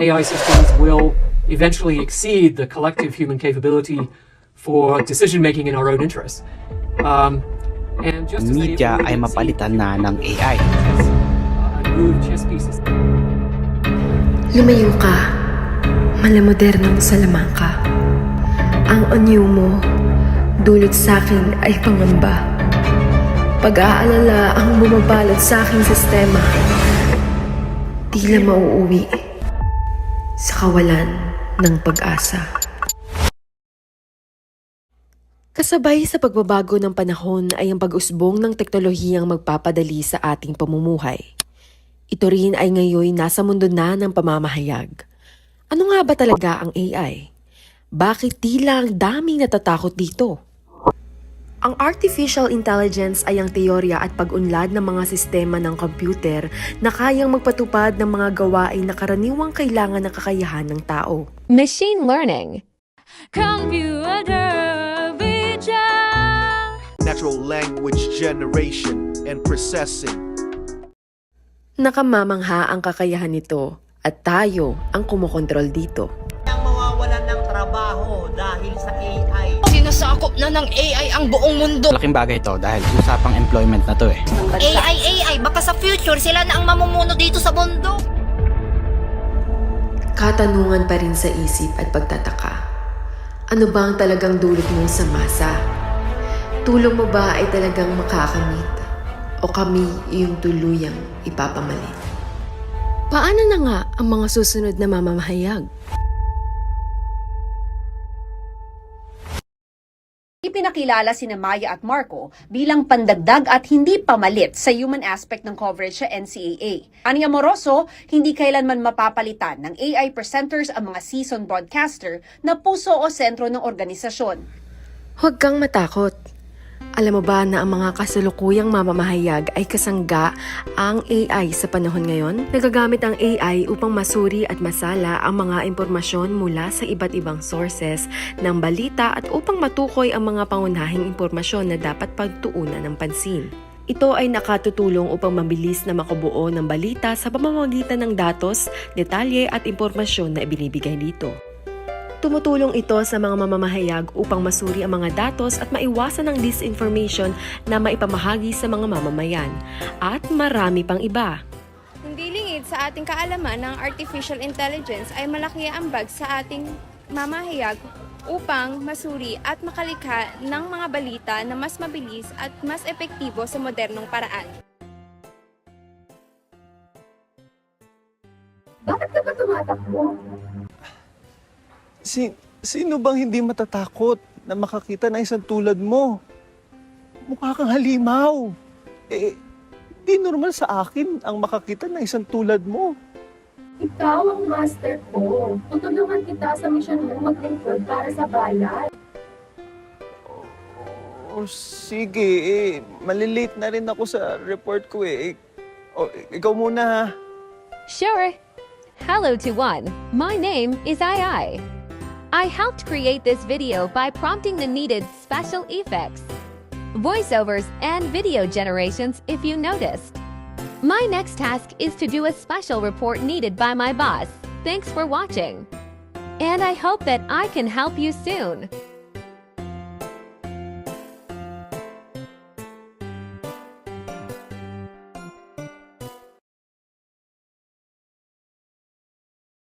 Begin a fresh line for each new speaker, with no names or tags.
AI systems will eventually exceed the collective human capability for decision making in our own interests. And just as they
Media ay mapalitan na ng AI.
move chess pieces.
Lumayo ka, malamodernong salamangka. Ang anyo mo, dulot sa'kin ay pangamba. Pag-aalala ang bumabalot sa aking sistema. Tila mauuwi sa kawalan ng pag-asa. Kasabay sa pagbabago ng panahon ay ang pag-usbong ng teknolohiyang magpapadali sa ating pamumuhay. Ito rin ay ngayon nasa mundo na ng pamamahayag. Ano nga ba talaga ang AI? Bakit tila ang daming natatakot dito? Ang artificial intelligence ay ang teorya at pag-unlad ng mga sistema ng computer na kayang magpatupad ng mga gawain na karaniwang kailangan ng kakayahan ng tao.
Machine learning.
Computer vision.
Natural language generation and processing.
Nakamamangha ang kakayahan nito at tayo ang kumokontrol dito.
Ang mawawalan ng trabaho dahil sa AI.
Sinasakop na ng AI ang buong mundo.
Malaking bagay ito dahil usapang employment na to eh.
AI, baka sa future sila na ang mamumuno dito sa mundo.
Katanungan pa rin sa isip at pagtataka. Ano ba ang talagang dulot mo sa masa? Tulong mo ba ay talagang makakamit? O kami yung tuluyang ipapamalit? Paano na nga ang mga susunod na mamamahayag?
Ipinakilala sina Maya at Marco bilang pandagdag at hindi pamalit sa human aspect ng coverage sa NCAA. Ani Amoroso, hindi kailanman mapapalitan ng AI presenters ang mga seasoned broadcaster na puso o sentro ng organisasyon.
Huwag kang matakot. Alam mo ba na ang mga kasalukuyang mamamahayag ay kasangga ang AI sa panahon ngayon? Nagagamit ang AI upang masuri at masala ang mga impormasyon mula sa iba't ibang sources ng balita at upang matukoy ang mga pangunahing impormasyon na dapat pagtuunan ng pansin. Ito ay nakatutulong upang mabilis na makabuo ng balita sa pamamagitan ng datos, detalye at impormasyon na ibinibigay dito. Tumutulong ito sa mga mamamahayag upang masuri ang mga datos at maiwasan ang disinformation na maipamahagi sa mga mamamayan. At marami pang iba.
Hindi lingid sa ating kaalaman ng artificial intelligence ay malaki ang ambag sa ating mamahayag upang masuri at makalikha ng mga balita na mas mabilis at mas epektibo sa modernong paraan.
Bakit ka ba tumatakbo?
Sino bang hindi matatakot na makakita ng isang tulad mo? Mukha kang halimaw. Di normal sa akin ang makakita ng isang tulad mo.
Ikaw ang master ko. Tutulungan kita sa misyon mo maglingkod para sa bayan.
Oh, sige. Malilate na rin ako sa report ko eh. Ikaw muna ha.
Sure. Hello to one. My name is Ai. I helped create this video by prompting the needed special effects, voiceovers, and video generations if you noticed. My next task is to do a special report needed by my boss. Thanks for watching. And I hope that I can help you soon.